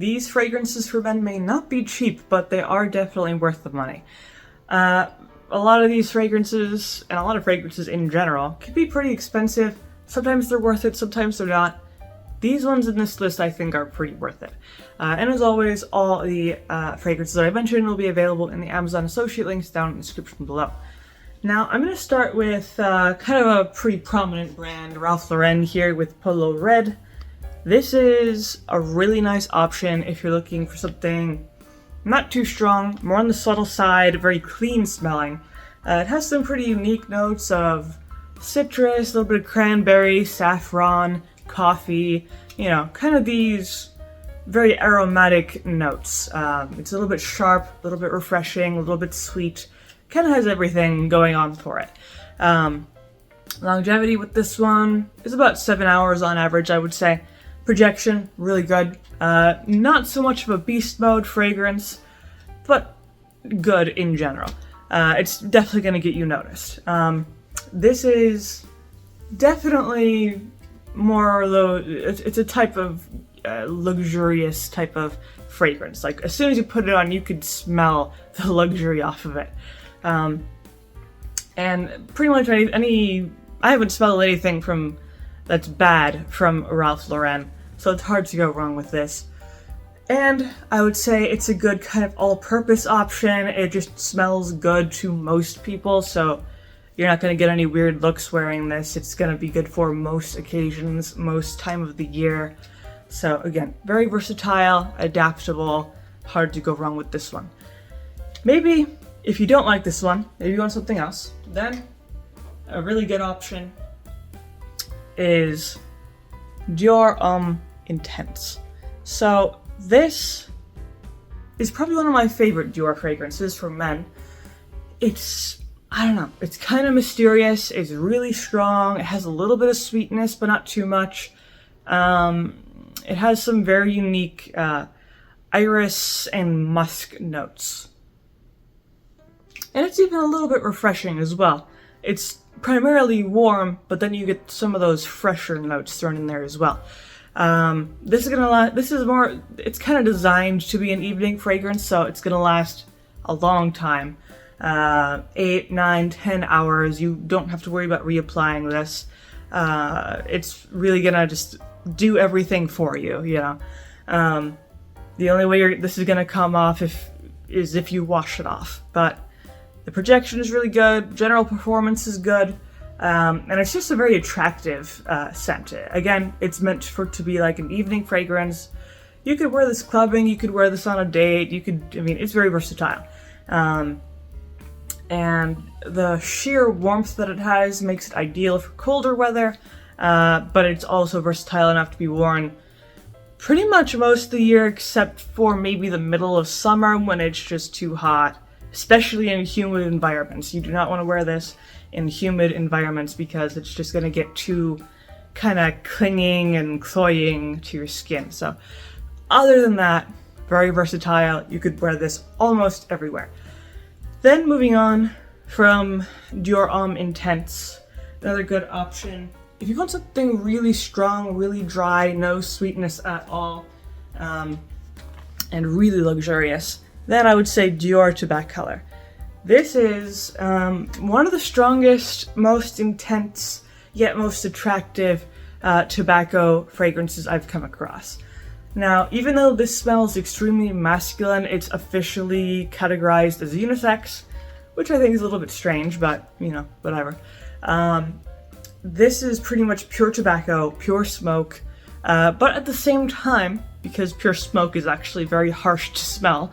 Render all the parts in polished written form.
these fragrances for men may not be cheap, but they are definitely worth the money. A lot of these fragrances, and a lot of fragrances in general, can be pretty expensive. Sometimes they're worth it, sometimes they're not. These ones in this list I think are pretty worth it. And as always, all the fragrances that I mentioned will be available in the Amazon associate links down in the description below. Now, I'm going to start with kind of a pretty prominent brand, Ralph Lauren here with Polo Red. This is a really nice option if you're looking for something not too strong, more on the subtle side, very clean smelling. It has some pretty unique notes of citrus, a little bit of cranberry, saffron, coffee, you know, kind of these very aromatic notes. It's a little bit sharp, a little bit refreshing, a little bit sweet, kind of has everything going on for it. Longevity with this one is about 7 hours on average, I would say. Projection, really good. Not so much of a beast mode fragrance, but good in general. It's definitely going to get you noticed. This is definitely more low. It's a type of luxurious type of fragrance. Like as soon as you put it on, you could smell the luxury off of it. And pretty much any I haven't smelled anything from that's bad from Ralph Lauren, so it's hard to go wrong with this. And I would say it's a good kind of all-purpose option. It just smells good to most people, so you're not going to get any weird looks wearing this. It's going to be good for most occasions, most time of the year. So again, very versatile, adaptable, hard to go wrong with this one. Maybe if you don't like this one, maybe you want something else, then a really good option is Dior Homme Intense. So this is probably one of my favorite Dior fragrances for men. I don't know, it's kind of mysterious, it's really strong, it has a little bit of sweetness, but not too much. It has some very unique iris and musk notes. And it's even a little bit refreshing as well. It's primarily warm, but then you get some of those fresher notes thrown in there as well. This is more, it's kind of designed to be an evening fragrance, so it's gonna last a long time. 8, 9, 10 hours. You don't have to worry about reapplying this. It's really gonna just do everything for you, you know. The only way this is gonna come off is if you wash it off. But the projection is really good, general performance is good, and it's just a very attractive scent. Again, it's meant to be like an evening fragrance. You could wear this clubbing, you could wear this on a date, it's very versatile. And the sheer warmth that it has makes it ideal for colder weather, but it's also versatile enough to be worn pretty much most of the year except for maybe the middle of summer when it's just too hot, especially in humid environments. You do not want to wear this in humid environments because it's just going to get too kind of clinging and cloying to your skin. So other than that, very versatile. You could wear this almost everywhere. Then moving on from Dior Homme Intense, another good option. If you want something really strong, really dry, no sweetness at all, and really luxurious, then I would say Dior Tobacco Color. This is one of the strongest, most intense, yet most attractive tobacco fragrances I've come across. Now, even though this smells extremely masculine, it's officially categorized as unisex, which I think is a little bit strange, but, you know, whatever. This is pretty much pure tobacco, pure smoke, but at the same time, because pure smoke is actually very harsh to smell,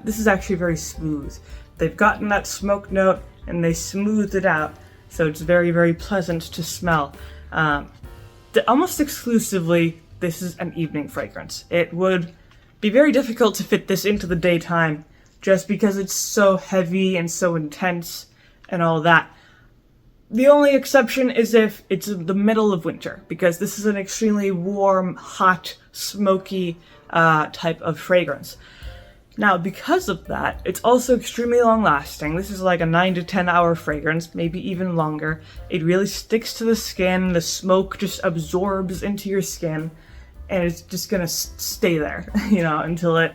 this is actually very smooth. They've gotten that smoke note, and they smoothed it out, so it's very, very pleasant to smell. Almost exclusively, this is an evening fragrance. It would be very difficult to fit this into the daytime just because it's so heavy and so intense and all that. The only exception is if it's in the middle of winter, because this is an extremely warm, hot, smoky type of fragrance. Now, because of that, it's also extremely long-lasting. This is like a 9 to 10 hour fragrance, maybe even longer. It really sticks to the skin, the smoke just absorbs into your skin, and it's just gonna stay there, you know, until it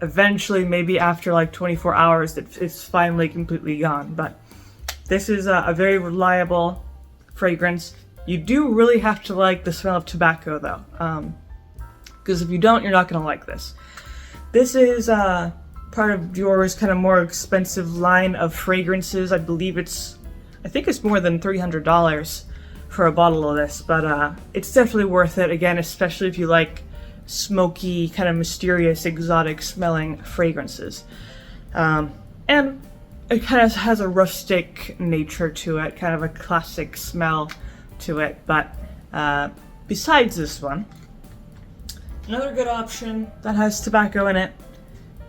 eventually, maybe after like 24 hours, it's finally completely gone. But this is a very reliable fragrance. You do really have to like the smell of tobacco though, because if you don't, you're not gonna like this. This is part of Dior's kind of more expensive line of fragrances. I think it's more than $300 for a bottle of this, but it's definitely worth it, again, especially if you like smoky, kind of mysterious, exotic smelling fragrances. And it kind of has a rustic nature to it, kind of a classic smell to it. But besides this one, another good option that has tobacco in it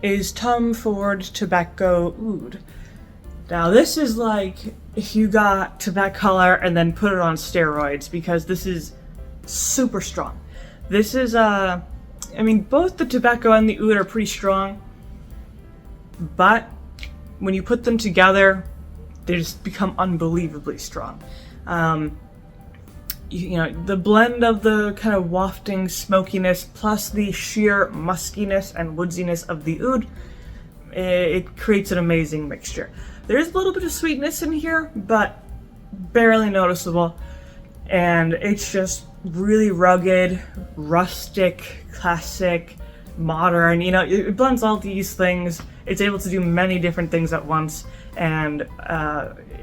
is Tom Ford Tobacco Oud. Now this is like if you got tobacco color and then put it on steroids, because this is super strong. This is I mean, both the tobacco and the oud are pretty strong, but when you put them together, they just become unbelievably strong. You know, the blend of the kind of wafting smokiness plus the sheer muskiness and woodsiness of the oud, it creates an amazing mixture. There's a little bit of sweetness in here, but barely noticeable, and it's just really rugged, rustic, classic, modern. You know, it blends all these things. It's able to do many different things at once, and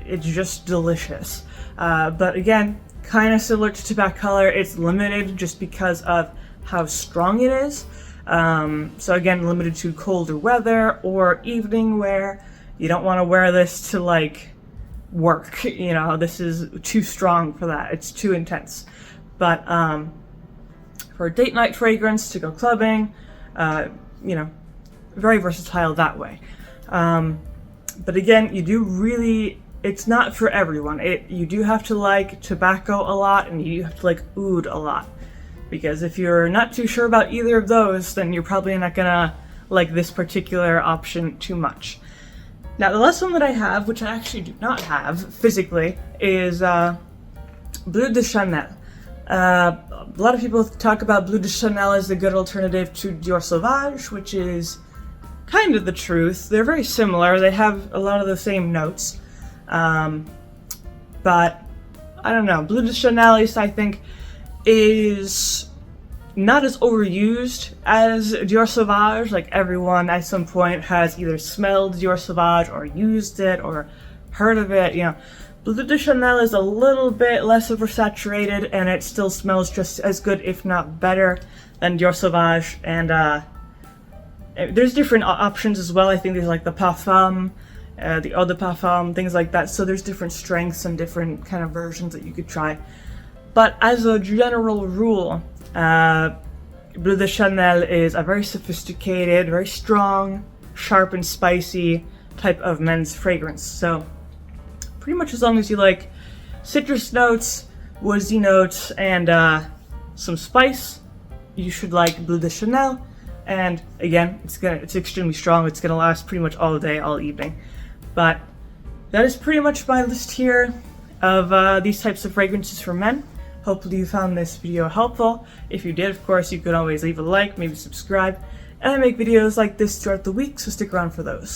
it's just delicious. But again, kind of similar to tobacco color, it's limited just because of how strong it is. So again, limited to colder weather or evening wear. You don't want to wear this to like work, you know, this is too strong for that. It's too intense. But for a date night fragrance to go clubbing, you know, very versatile that way. But again, you do really, it's not for everyone. You do have to like tobacco a lot, and you have to like oud a lot. Because if you're not too sure about either of those, then you're probably not gonna like this particular option too much. Now, the last one that I have, which I actually do not have physically, is Bleu de Chanel. A lot of people talk about Bleu de Chanel as a good alternative to Dior Sauvage, which is kind of the truth. They're very similar. They have a lot of the same notes. But I don't know. Bleu de Chanel, at least I think, is not as overused as Dior Sauvage. Like, everyone at some point has either smelled Dior Sauvage or used it or heard of it, you know. Bleu de Chanel is a little bit less oversaturated, and it still smells just as good, if not better, than Dior Sauvage. And there's different options as well. I think there's like the Parfum, the Eau de Parfum, things like that. So there's different strengths and different kind of versions that you could try. But as a general rule, Bleu de Chanel is a very sophisticated, very strong, sharp and spicy type of men's fragrance. So pretty much as long as you like citrus notes, woodsy notes, and some spice, you should like Bleu de Chanel. And again, it's extremely strong. It's gonna last pretty much all day, all evening. But that is pretty much my list here of these types of fragrances for men. Hopefully you found this video helpful. If you did, of course, you could always leave a like, maybe subscribe. And I make videos like this throughout the week, so stick around for those.